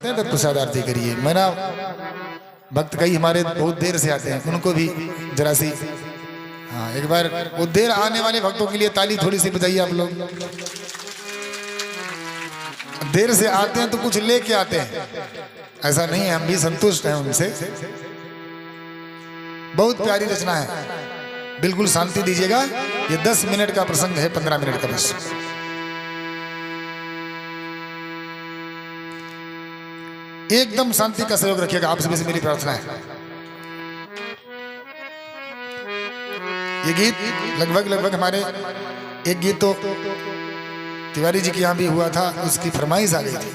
तो प्रसाद आरती करिए। मेरा भक्त कई हमारे बहुत देर से आते हैं, उनको भी जरा सी हाँ एक बार वो देर आने वाले भक्तों के लिए ताली थोड़ी सी बजाइए आप लोग। देर से आते हैं तो कुछ लेके आते हैं, ऐसा नहीं है, हम भी संतुष्ट हैं उनसे। बहुत प्यारी रचना है, बिल्कुल शांति दीजिएगा। ये 10 मिनट का प्रसंग है, 15 मिनट का बस। एकदम शांति का सहयोग रखिएगा, आप सभी से मेरी प्रार्थना है। ये गीत लगभग हमारे एक गीत तो तिवारी जी के यहाँ भी हुआ था, उसकी फरमाइश आ गई थी,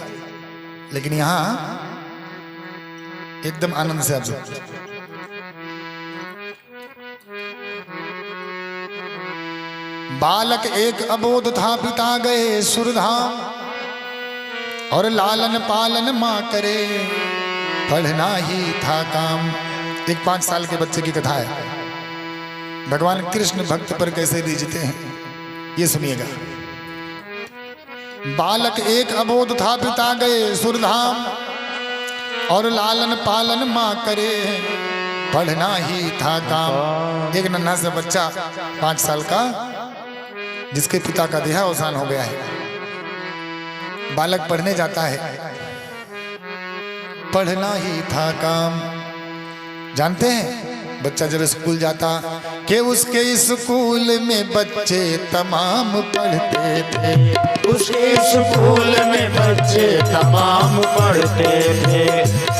लेकिन यहाँ एकदम आनंद से आप सब। बालक एक अबोध था, पिता गए सुरधाम, और लालन पालन माँ करे, पढ़ना ही था काम। एक 5 साल के बच्चे की कथा है, भगवान कृष्ण भक्त पर कैसे रीझते हैं, ये सुनिएगा। बालक एक अबोध था, पिता गए सुरधाम, और लालन पालन माँ करे, पढ़ना ही था काम। एक नन्हा सा बच्चा 5 साल का, जिसके पिता का देहावसान हो गया है, बालक पढ़ने जाता है, पढ़ना ही था काम। जानते हैं बच्चा जब स्कूल जाता कि उसके स्कूल में बच्चे तमाम पढ़ते थे, उसके स्कूल में बच्चे तमाम पढ़ते थे,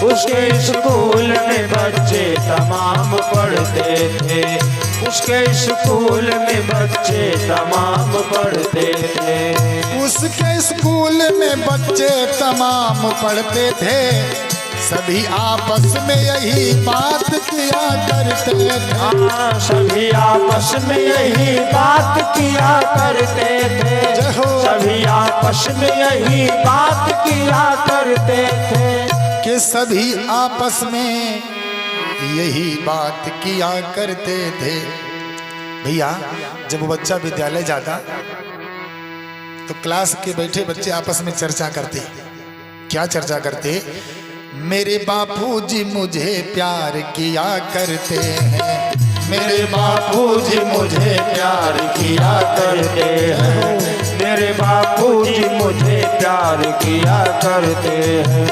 उसके स्कूल में बच्चे तमाम पढ़ते थे, उसके स्कूल में बच्चे तमाम पढ़ते थे, उसके स्कूल में बच्चे तमाम पढ़ते थे। सभी आपस में यही बात किया करते थे, सभी आपस में यही बात किया करते थे, सभी आपस में यही बात किया करते थे, कि सभी आपस में यही बात किया करते थे। भैया जब वो बच्चा विद्यालय जाता तो क्लास के बैठे बच्चे आपस में चर्चा करते। क्या चर्चा करते? मेरे बापूजी मुझे प्यार किया करते हैं, मेरे बापूजी मुझे प्यार किया करते हैं, मेरे बापूजी मुझे प्यार किया करते हैं,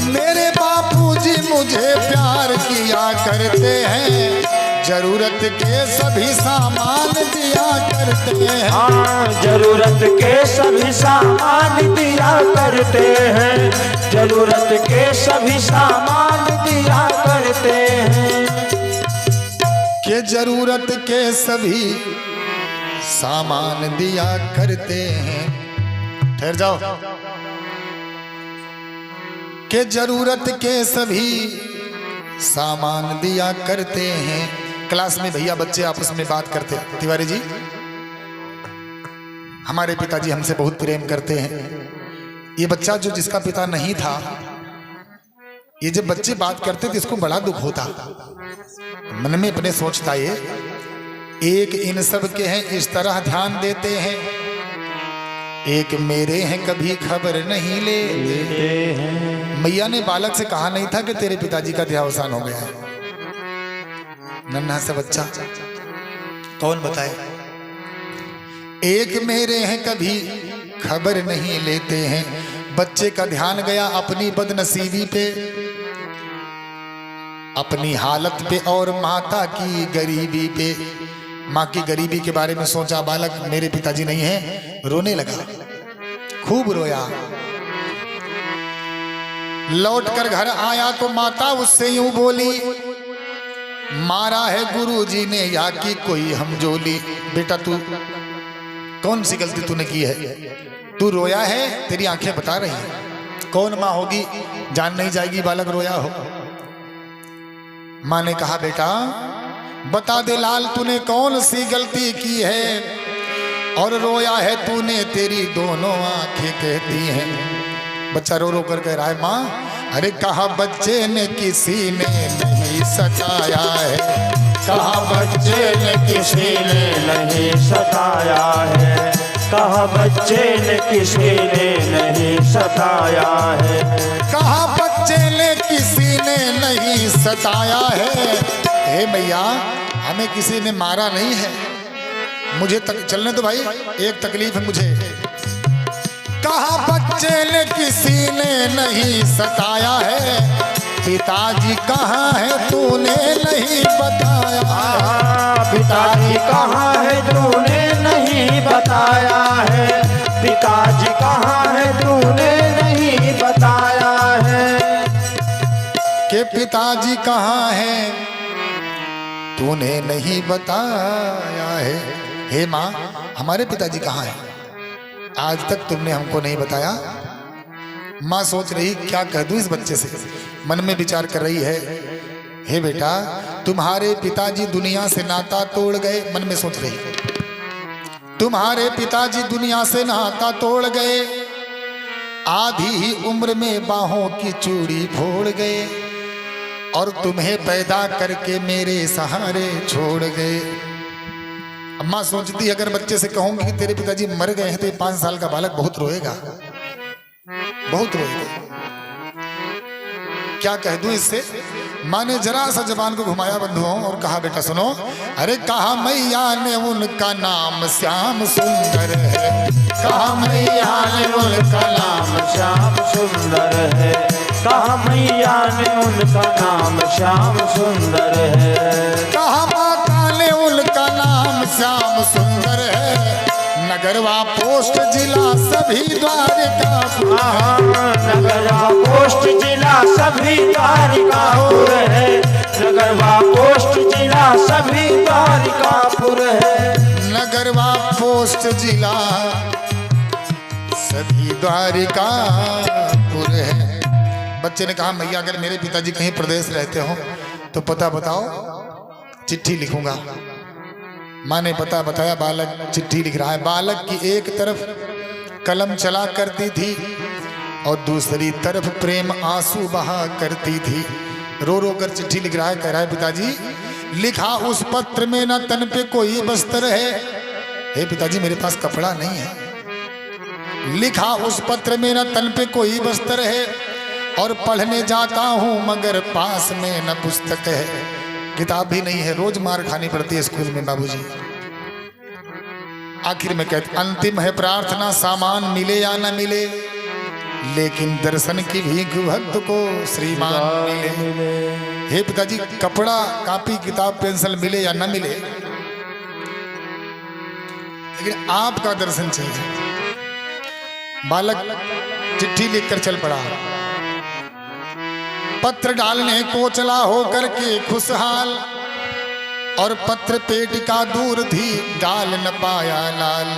मेरे बापूजी मुझे प्यार किया करते हैं, जरूरत के सभी सामान दिया करते हैं, हाँ जरूरत के सभी सामान दिया करते हैं, जरूरत के सभी सामान दिया करते हैं, कि जरूरत के सभी सामान दिया करते हैं। ठहर जाओ। कि जरूरत के सभी सामान दिया करते हैं। क्लास में भैया बच्चे आपस में बात करते हैं, तिवारी जी हमारे पिताजी हमसे बहुत प्रेम करते हैं। ये बच्चा जो जिसका पिता नहीं था, ये जब बच्चे बात करते तो इसको बड़ा दुख होता, मन में अपने सोचता ये एक इन सब के हैं इस तरह ध्यान देते हैं, एक मेरे हैं कभी खबर नहीं लेते हैं। मैया ने बालक से कहा नहीं था कि तेरे पिताजी का देहावसान हो गया है। नन्हा सा बच्चा कौन बताए? एक मेरे हैं कभी खबर नहीं लेते हैं। बच्चे का ध्यान गया अपनी बदनसीबी पे, अपनी हालत पे और माता की गरीबी पे। माँ की गरीबी के बारे में सोचा बालक, मेरे पिताजी नहीं है, रोने लगा, खूब रोया। लौट कर घर आया तो माता उससे यूं बोली, मारा है गुरुजी ने या कि कोई हमजोली। बेटा तू कौन सी गलती तूने की है, तू रोया है, तेरी आंखें बता रही हैं। कौन माँ होगी, जान नहीं जाएगी बालक रोया हो। माँ ने कहा बेटा बता दे लाल तूने कौन सी गलती की है, और रोया है तूने तेरी दोनों आंखें कहती हैं। बच्चा रो रो कर कह रहा है माँ, अरे कहा बच्चे ने किसी ने नहीं सताया है, कहा बच्चे ने किसी ने नहीं सताया है, कहा बच्चे ने किसी ने नहीं सताया है, कहा बच्चे ने किसी ने नहीं सताया है। हे मैया, हमें किसी ने मारा नहीं है। मुझे चलने दो भाई, एक तकलीफ है मुझे। कहा बच्चे ने किसी ने नहीं सताया है, पिताजी कहाँ है तूने नहीं बताया। पिताजी कहाँ है तूने नहीं बताया है, पिताजी कहाँ है तूने नहीं बताया है। कि पिताजी कहाँ है तूने नहीं बताया है। हे माँ, हमारे पिताजी कहाँ हैं? आज तक तुमने हमको नहीं बताया। माँ सोच रही क्या कह दूं इस बच्चे से, मन में विचार कर रही है। हे बेटा, तुम्हारे पिताजी दुनिया से नाता तोड़ गए, मन में सोच रही। तुम्हारे पिताजी दुनिया से नाता तोड़ गए, आधी ही उम्र में बाहों की चूड़ी फोड़ गए, और तुम्हें पैदा करके मेरे सहारे छोड़ गए। अम्मा सोचती अगर बच्चे से कहूंगी कि तेरे पिताजी मर गए हैं तो 5 साल का बालक बहुत रोएगा, बहुत रोएगा। क्या कह दूं इससे? माँ ने जरा सा जबान को घुमाया बंधुओं और कहा बेटा सुनो। अरे कहा मैया ने उनका नाम श्याम सुंदर है, कहा मैया ने उनका नाम श्याम सुंदर है, कहा मैया ने उनका नाम श्याम सुंदर है। कहा माता ने उनका नाम श्याम सुंदर है, नगरवा पोस्ट जिला सभी द्वारिकापुर है। नगरवा पोस्ट जिला सभी द्वारिकापुर है, नगरवा पोस्ट जिला सभी द्वारिकापुर है। नगरवा पोस्ट जिला सभी द्वारिकापुर है। बच्चे ने कहा मैया अगर मेरे पिताजी कहीं प्रदेश रहते हो तो पता बताओ, चिट्ठी लिखूंगा। माँ ने पता बताया, बालक चिट्ठी लिख रहा है। बालक की एक तरफ कलम चला करती थी और दूसरी तरफ प्रेम आंसू बहा करती थी। रो रो कर चिट्ठी लिख रहा है, कह रहा है पिताजी लिखा उस पत्र में न तन पे कोई बस्तर है। हे पिताजी मेरे पास कपड़ा नहीं है। लिखा उस पत्र में न तन पे कोई बस्तर है, और पढ़ने जाता हूँ मगर पास में न पुस्तक है। किताब भी नहीं है, रोज मार खानी पड़ती है स्कूल में बाबूजी। आखिर में कहते अंतिम है प्रार्थना, सामान मिले या न मिले, लेकिन दर्शन की भीख भक्त को श्रीमान मिले। हे पिताजी कपड़ा कापी किताब पेंसिल मिले या न मिले, लेकिन आपका दर्शन चाहिए। बालक चिट्ठी लिखकर चल पड़ा। पत्र डालने को चला होकर के खुशहाल, और पत्र पेटिका दूर थी डाल न पाया लाल।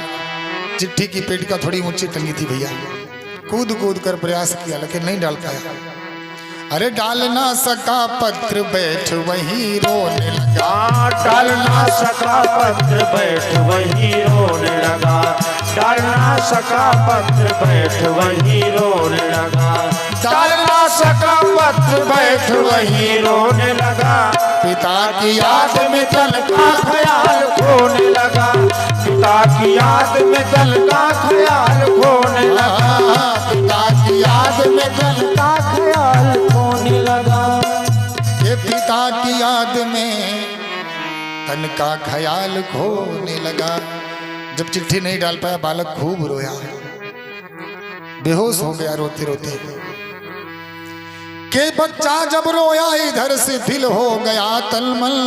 चिट्ठी की पेटिका थोड़ी ऊंची टंगी थी भैया, कूद कूद कर प्रयास किया लेकिन नहीं डाल पाया। अरे डाल ना सका पत्र बैठ वहीं रोने लगा, डाल ना सका पत्र बैठ वहीं रोने लगा, डाल ना सका पत्र बैठ वहीं रोने लगा, डाल ना सका पत्र बैठ वहीं रोने लगा। पिता की याद में दल का ख्याल खोने लगा, पिता की याद में दल का ख्याल खोने लगा, पिता की याद में दल का ख्याल खोने लगा। ये पिता की याद में तन का ख्याल खोने लगा। जब चिट्ठी नहीं डाल पाया बालक खूब रोया, बेहोश हो गया रोते रोते। के बच्चा जब रोया इधर से दिल हो गया तलमल,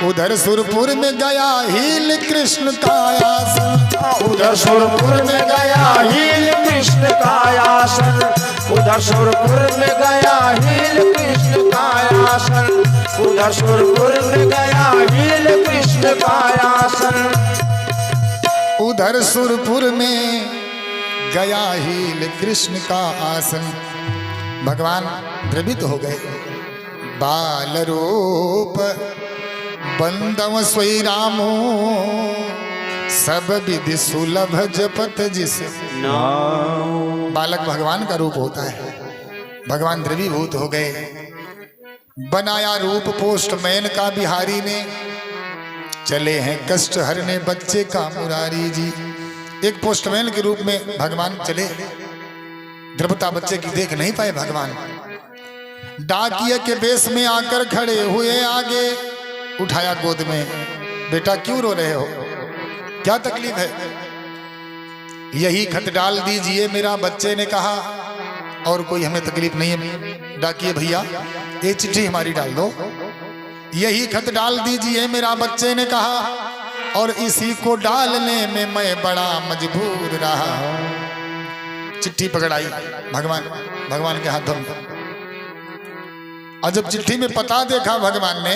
उधर सुरपुर में गया हील कृष्ण का आसन, उधर सुरपुर में गया हील कृष्ण का आसन, उधर सुरपुर में गया हील कृष्ण का आसन, उधर सुरपुर में गया हील कृष्ण का आसन, उधर सुरपुर में गया हील कृष्ण का आसन। भगवान द्रवित हो गए। बाल रूप बंदव सोई रामो, सब विधि सुलभ जपत जिस नाम। बालक भगवान का रूप होता है। भगवान द्रवीभूत हो गए। बनाया रूप पोस्टमैन का बिहारी ने, चले हैं कष्ट हरने बच्चे का मुरारी जी। एक पोस्टमैन के रूप में भगवान चले। द्रवता बच्चे की देख नहीं पाए भगवान, डाकिए के वेश में आकर खड़े हुए आगे, उठाया गोद में, बेटा क्यों रो रहे हो, क्या तकलीफ है? यही खत डाल दीजिए, मेरा बच्चे ने कहा, और कोई हमें तकलीफ नहीं है डाकिए भैया, ये चिट्ठी हमारी डाल दो। यही खत डाल दीजिए, मेरा बच्चे ने कहा, और इसी को डालने में मैं बड़ा मजबूर रहा। चिट्ठी पकड़ाई भगवान के हाथों में, और जब चिट्ठी में पता देखा भगवान ने,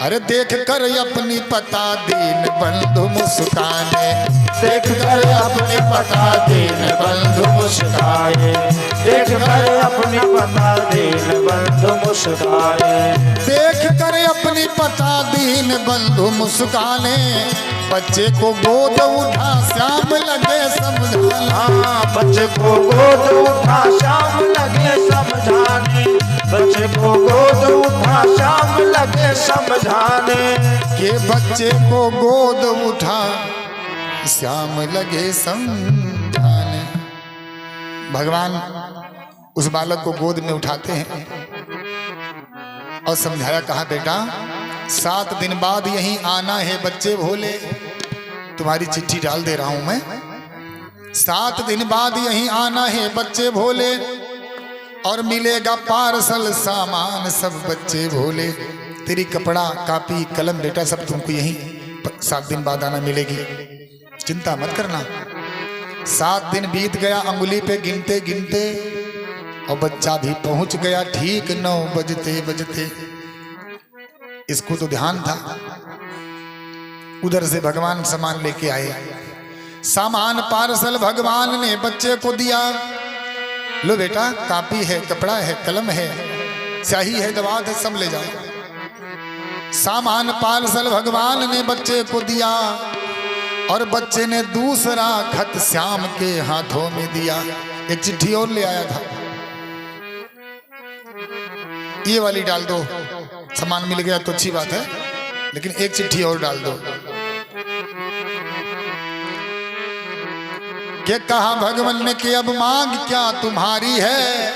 अरे देख कर अपनी पता दीन बंधु मुस्काने, देख कर अपनी पता दीन बंधु मुस्काए, देख कर अपनी पता दीन बंधु मुस्काए, देख कर अपनी पता दीन बंधु मुस्काने, बच्चे को गोद उठा श्याम लगे समझाने। हाँ, बच्चे को गोद उठा श्याम लगे समझाने, बच्चे को गोद उठा श्याम लगे समझाने, के बच्चे को गोद उठा श्याम लगे समझाने। भगवान उस बालक को गोद में उठाते हैं और समझाया, कहा बेटा 7 दिन बाद यहीं आना है बच्चे भोले, तुम्हारी चिट्ठी डाल दे रहा हूं मैं, 7 दिन बाद यहीं आना है बच्चे भोले, और मिलेगा पार्सल सामान सब बच्चे भोले, तेरी कपड़ा कापी कलम बेटा सब तुमको यहीं 7 दिन बाद आना मिलेगी, चिंता मत करना। 7 दिन बीत गया अंगुली पे गिनते गिनते, और बच्चा भी पहुंच गया ठीक 9 बजते बजते। इसको तो ध्यान था, उधर से भगवान सामान लेके आए, सामान पार्सल भगवान ने बच्चे को दिया, लो बेटा कापी है, कपड़ा है, कलम है, स्याही है, दवात है, सब ले जाओ। सामान पार्सल भगवान ने बच्चे को दिया, और बच्चे ने दूसरा खत श्याम के हाथों में दिया। एक चिट्ठी और ले आया था, ये वाली डाल दो, सामान मिल गया तो अच्छी बात है, लेकिन एक चिट्ठी और डाल दो। क्या कहा भगवान ने कि अब मांग क्या तुम्हारी है,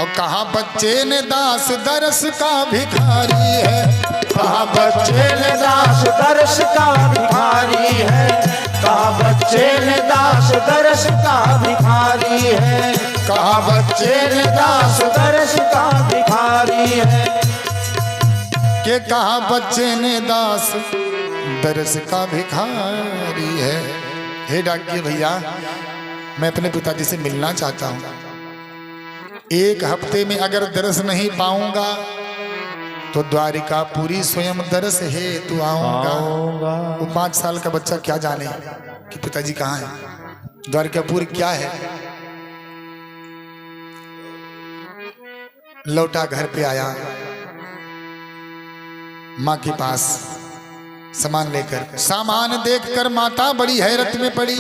और कहा बच्चे ने दास दरस का भिखारी है, कहा बच्चे ने दास दरस का भिखारी है, कहा बच्चे ने दास दरस का भिखारी है, कहा बच्चे ने दास दरस का भिखारी है, के कहा बच्चे ने दास दरस का भिखारी है। हे डाकिए भैया, मैं अपने पिताजी से मिलना चाहता हूं, 1 हफ्ते में अगर दरस नहीं पाऊंगा तो द्वारिका पूरी स्वयं दरस है तू आऊंगा। वो 5 साल का बच्चा क्या जाने कि पिताजी कहाँ है, द्वारिकापुर क्या है। लौटा घर पे आया, माँ के पास सामान लेकर, सामान देखकर माता बड़ी हैरत में पड़ी,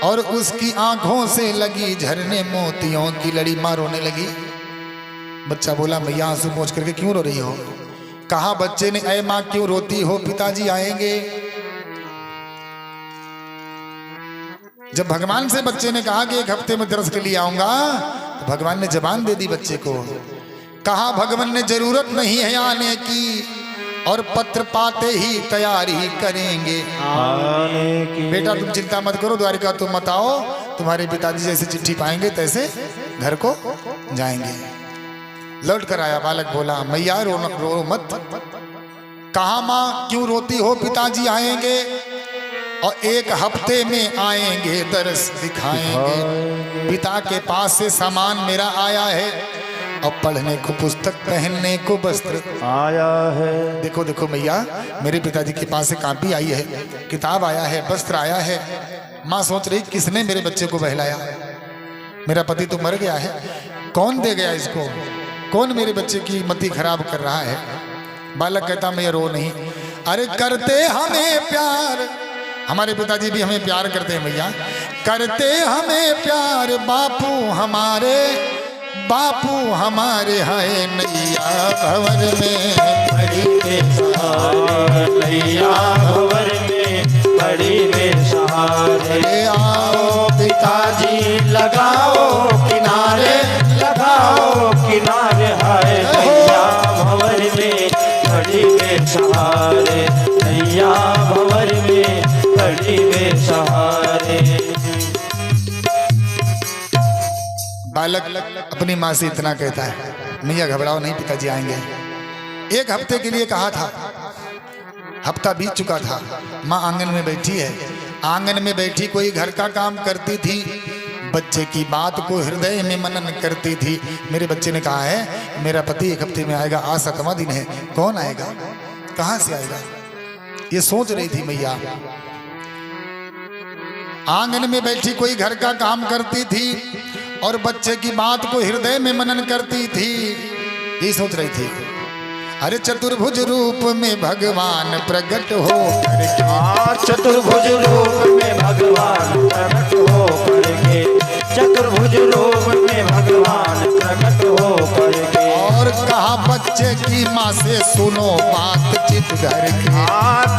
और उसकी आंखों से लगी झरने मोतियों की लड़ी। माँ रोने लगी। बच्चा बोला, मैया आंसू पोंछ करके क्यों रो रही हो? कहा बच्चे ने, ऐ माँ क्यों रोती हो, पिताजी आएंगे। जब भगवान से बच्चे ने कहा कि 1 हफ्ते में दरस के लिए आऊंगा, तो भगवान ने जबान दे दी बच्चे को। कहा भगवान ने जरूरत नहीं है आने की, और पत्र पाते ही तैयारी करेंगे आने की। बेटा तुम चिंता मत करो, द्वारिका तुम मत आओ, तुम्हारे पिताजी जैसे चिट्ठी पाएंगे तैसे घर को जाएंगे। लौट कर आया, बालक बोला, मैया रो मत। कहा माँ क्यों रोती हो, पिताजी आएंगे, और 1 हफ्ते में आएंगे, दरस दिखाएंगे। पिता के पास से सामान मेरा आया है, और पढ़ने को पुस्तक, पहनने को वस्त्र आया है। देखो देखो मैया, मेरे पिताजी के पास से कॉपी आई है, किताब आया है, वस्त्र आया है। माँ सोच रही किसने मेरे बच्चे को बहलाया, मेरा पति तो मर गया है, कौन दे गया इसको, कौन मेरे बच्चे की मति खराब कर रहा है। बालक कहता मैं रो नहीं। अरे करते हमें प्यार, हमारे पिताजी भी हमें प्यार करते हैं भैया, करते हमें प्यार बापू हमारे, बापू हमारे है नैया भंवर में बड़ी बेसहारे, नैया भंवर में बड़ी बेसहारे। आओ पिताजी लगाओ किनारे, लगाओ किनारे। बालक अपनी माँ से इतना कहता है, मैया घबराओ नहीं, पिताजी आएंगे। 1 हफ्ते के लिए कहा था, हफ्ता बीत चुका था। माँ आंगन में बैठी है, आंगन में बैठी कोई घर का काम करती थी, बच्चे की बात को हृदय में मनन करती थी। मेरे बच्चे ने कहा है मेरा पति 1 हफ्ते में आएगा, आज 7वां दिन है, कौन आएगा, कहां से आएगा, ये सोच रही थी मैया। आंगन में बैठी कोई घर का काम करती थी और बच्चे की बात को हृदय में मनन करती थी, ये सोच रही थी। अरे चतुर्भुज रूप में भगवान प्रकट हो करके, चतुर्भुज रूप में भगवान प्रकट हो करके, चतुर्भुज रूप में भगवान प्रकट हो करके। और कहा बच्चे की माँ से सुनो बात चित धर के,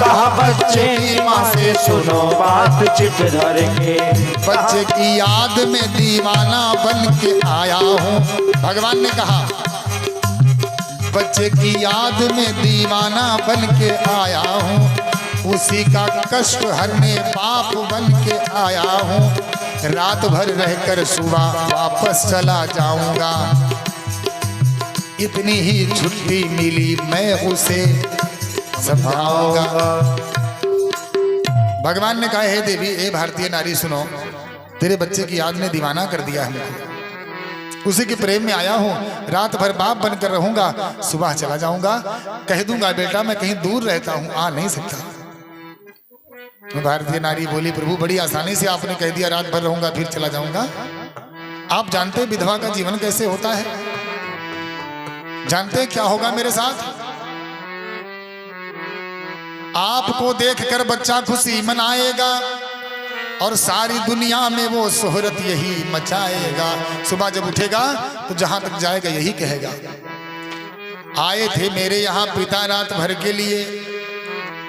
कहा बच्चे की माँ से सुनो बात चित धर के। बच्चे की याद में दीवाना बन के आया हूँ। भगवान ने कहा बच्चे की याद में दीवाना बन के आया हूँ, उसी का कष्ट हरने बाप बन के आया हूँ। रात भर रहकर सुबह वापस चला जाऊंगा, इतनी ही छुट्टी मिली मैं उसे समझाऊंगा। भगवान ने कहा हे देवी, ए भारतीय नारी सुनो, तेरे बच्चे की याद ने दीवाना कर दिया हमको, उसी के प्रेम में आया हूँ, रात भर बाप बनकर रहूंगा, सुबह चला जाऊंगा, कह दूंगा बेटा मैं कहीं दूर रहता हूँ, आ नहीं सकता। भारतीय नारी बोली प्रभु बड़ी आसानी से आपने कह दिया रात भर रहूंगा फिर चला जाऊंगा। आप जानते विधवा का जीवन कैसे होता है, जानते क्या होगा मेरे साथ? आपको देखकर बच्चा खुशी मनाएगा और सारी दुनिया में वो शोहरत यही मचाएगा। सुबह जब उठेगा तो जहां तक जाएगा यही कहेगा, आए थे मेरे यहाँ पिता रात भर के लिए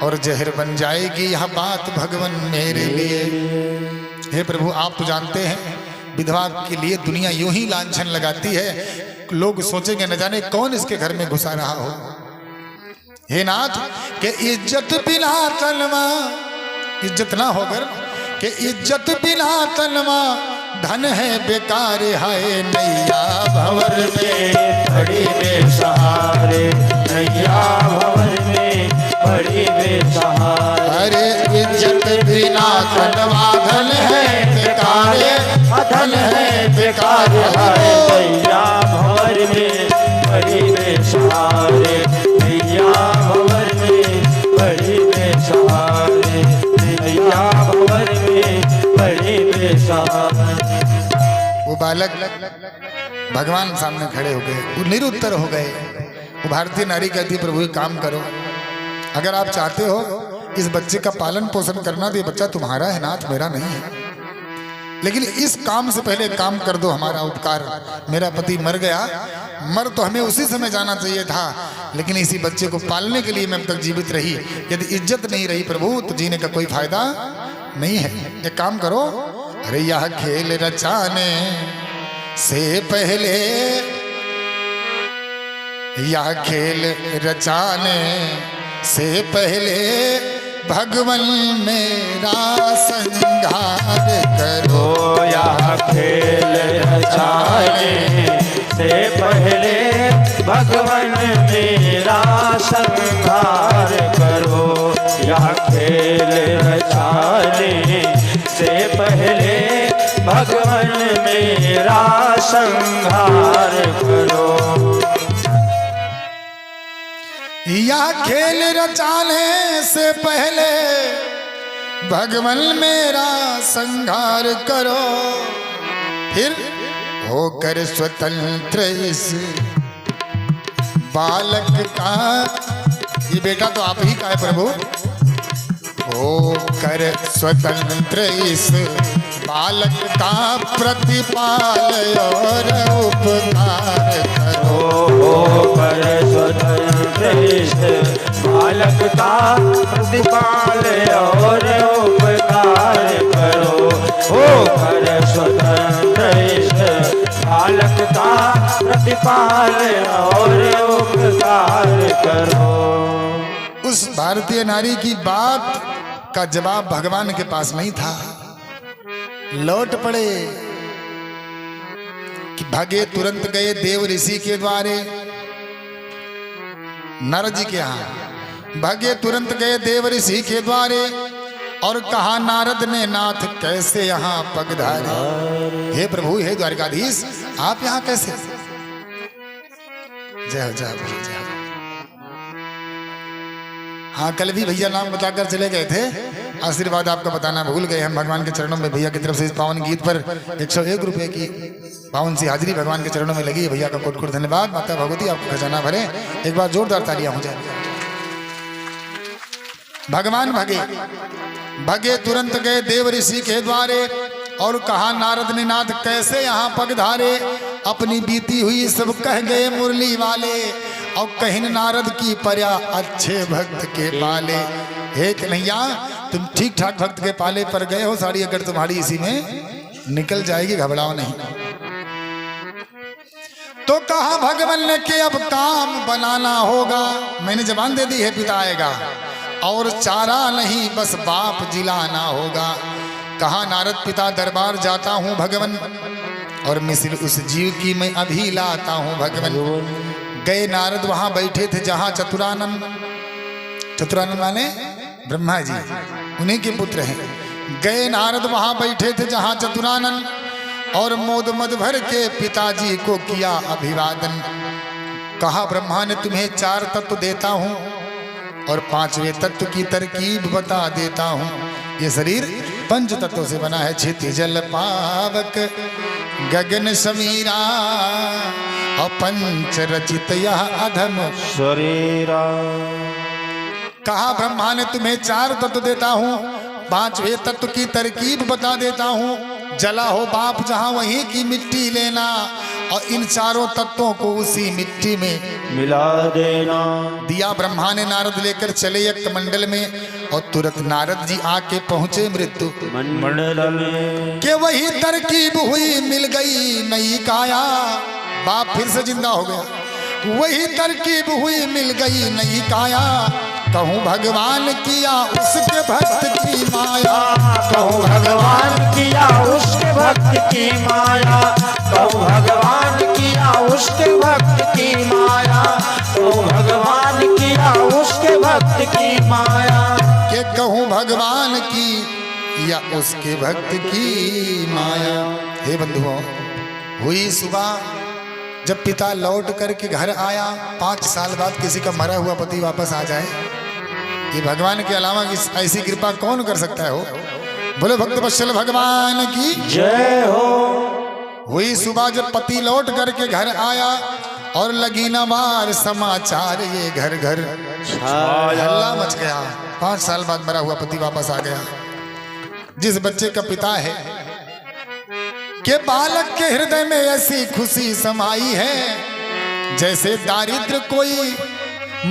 और जहर बन जाएगी यह बात भगवान मेरे लिए। हे प्रभु आप तो जानते हैं विधवा के लिए दुनिया यूं ही लांछन लगाती है, लोग सोचेंगे न जाने कौन इसके घर में घुसा रहा हो। हे नाथ के इज्जत बिना तलवा, इज्जत ना होकर के इज्जत बिना तलवा धन है बेकार, हाय नैया भंवर में बड़ी बेसहारे, नैया भंवर में बड़ी बेसहारे। अरे इज्जत बिना तलवा धन है बेकार, धन है बेकार, हाय नैया भंवर में बड़ी बेसहारे, नैया भंवर में बड़ी बेसहारे, नैया भंवर में बड़ी बेसहारे। वो बालक भगवान सामने खड़े हो गए, वो निरुत्तर हो गए। वो भारतीय नारी कहती प्रभु एक काम करो, अगर आप चाहते हो इस बच्चे का पालन पोषण करना तो ये बच्चा तुम्हारा है नाथ, मेरा नहीं है, लेकिन इस काम से पहले एक काम कर दो हमारा उपकार। मेरा पति मर गया, मर तो हमें उसी समय जाना चाहिए था, लेकिन इसी बच्चे को पालने के लिए मैं अब तक जीवित रही। यदि इज्जत नहीं रही प्रभु तो जीने का कोई फायदा नहीं है। एक काम करो, अरे यह खेल रचाने से पहले, यह खेल रचाने से पहले भगवन मेरा संहार करो। यह खेल रचाने से पहले भगवन मेरा संहार करो। यह खेल रचाने से पहले भगवन मेरा संहार करो। या खेल रचाने से पहले भगवन मेरा संहार करो, फिर होकर स्वतंत्र इस बालक का, ये बेटा तो आप ही का है प्रभु, होकर स्वतंत्र इस बालक का प्रतिपाल और उपकार करो। होकर स्वतंत्र इस बालक का प्रतिपाल और उपकार करो। होकर स्वतंत्र इस बालक का प्रतिपाल और उपकार करो। उस भारतीय नारी की बात का जवाब भगवान के पास नहीं था, लौट पड़े। कि भागे तुरंत गए देव ऋषि के द्वारे, नारद जी के यहाँ भागे तुरंत गए देव ऋषि के द्वारे, और कहा नारद ने नाथ कैसे यहाँ पगधारे। हे प्रभु, हे द्वारिकाधीश, आप यहाँ कैसे? जय हो, जय हो, जय हो। हाँ, कल भी भैया नाम बताकर चले गए थे, आशीर्वाद आपका बताना भूल गए हम। भगवान के चरणों में भैया की तरफ से इस पावन गीत पर 101 रुपए की पावन सी हाजिरी भगवान के चरणों में लगी है। भैया का कोट कोट धन्यवाद। माता भगवती आपको खजाना भरे। एक बार जोरदार तालियां हो जाए। भगवान भगे तुरंत गए देव ऋषि के द्वारे, और कहा नारद ने नाथ कैसे यहाँ पगधारे। अपनी बीती हुई सब कह गए मुरली वाले, और कहिन नारद की पर्या अच्छे भक्त के पाले। हे कन्हैया, तुम ठीक ठाक भक्त के पाले पर गए हो, साड़ी अगर तुम्हारी इसी में निकल जाएगी, घबराओ नहीं। तो कहा भगवान ने कि अब काम बनाना होगा, मैंने जबान दे दी है पिता आएगा, और चारा नहीं बस बाप जिलाना होगा। कहा नारद पिता दरबार जाता हूँ भगवन, और मिस्र उस जीव की मैं अभी लाता हूँ भगवन। गए नारद वहां बैठे थे जहां चतुरानंद, चतुरानंद माने ब्रह्मा जी, उन्हीं के पुत्र हैं। गए नारद वहां बैठे थे जहां चतुरानंद, और मोद मद भर के पिताजी को किया अभिवादन। कहा ब्रह्मा ने तुम्हें 4 तत्व देता हूं, और 5वें तत्व की तरकीब बता देता हूं। ये शरीर 5 तत्वों से बना है, क्षिति जल पावक गगन समीरा, और पंच रचित यह अधम शरीरा। कहा ब्रह्मा ने तुम्हें 4 तत्व देता हूं, 5वें तत्व की तरकीब बता देता हूं। जला हो बाप जहां वहीं की मिट्टी लेना, और इन 4 तत्वों को उसी मिट्टी में मिला देना। दिया ब्रह्मा ने नारद लेकर चले एक मंडल में, और तुरंत नारद जी आके पहुंचे मृत्यु मंडल में। के वही तरकीब हुई मिल गई नई काया। बाप फिर से जिंदा हो गया। वही तरकीब हुई मिल गई नई काया। कहूँ भगवान किया उसके भक्त की माया। कहूँ भगवान किया उसके भक्त की माया। कहूँ भगवान किया उसके भक्त की माया। कहूँ भगवान किया उसके भक्त की माया। के कहूँ भगवान की या उसके भक्त की माया। हे बंधुओं, हुई सुबह जब पिता लौट करके घर आया, 5 साल बाद किसी का मरा हुआ पति वापस आ जाए, ये भगवान के अलावा ऐसी कृपा कौन कर सकता है हो। बोले भक्त वत्सल भगवान की जय हो। हुई सुबह जब पति लौट करके घर आया, और लगी न मार समाचार ये घर घर हल्ला मच गया। 5 साल बाद मरा हुआ पति वापस आ गया। जिस बच्चे का पिता है के बालक के हृदय में ऐसी खुशी समाई है, जैसे दारिद्र कोई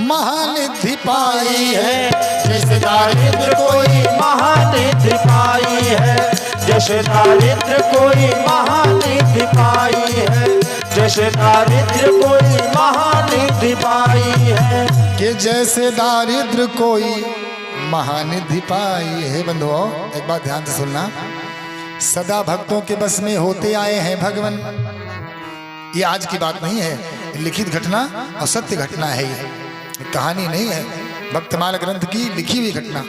महानिधि पाई है। जैसे दारिद्र कोई महानिधि पाई है। जैसे दारिद्र कोई महानिधि पाई है। जैसे दारिद्र कोई महानिधि पाई है। कि जैसे दारिद्र कोई महानिधि पाई है। बंधुओं, एक बात ध्यान से सुनना, सदा भक्तों के बस में होते आए हैं भगवान। ये आज की बात नहीं है, लिखित घटना और सत्य घटना है। ये कहानी नहीं है, भक्तमाल ग्रंथ की लिखी हुई घटना।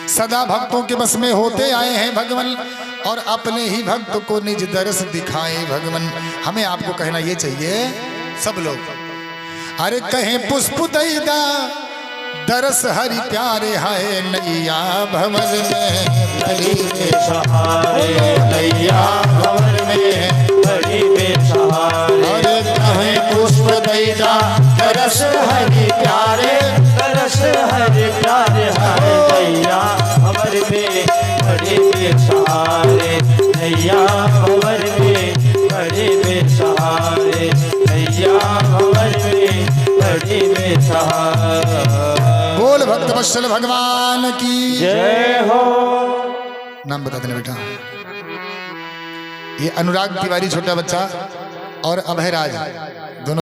सदा भक्तों के बस में होते आए हैं भगवान, और अपने ही भक्त को निज दरस दिखाए भगवान। हमें आपको कहना ये चाहिए, सब लोग अरे कहें पुष्प दैदा दरस हरि प्यारे है। नैया भंवर में बड़ी सहारे। नैया भंवर में बड़ी बेसहारे। अरे कहें पुष्प दैदा तरस हरि प्यारे। तरस हरि प्यारे है। नैया भंवर में बड़ी बेसहारे। नैया भंवर में बड़ी बेसहारे। नैया भंवर में बड़ी बेसहारे। बोल भक्त वत्सल भगवान की जय हो। नाम बता देना बेटा। ये अनुराग तिवारी छोटा बच्चा और अभयराज दोनों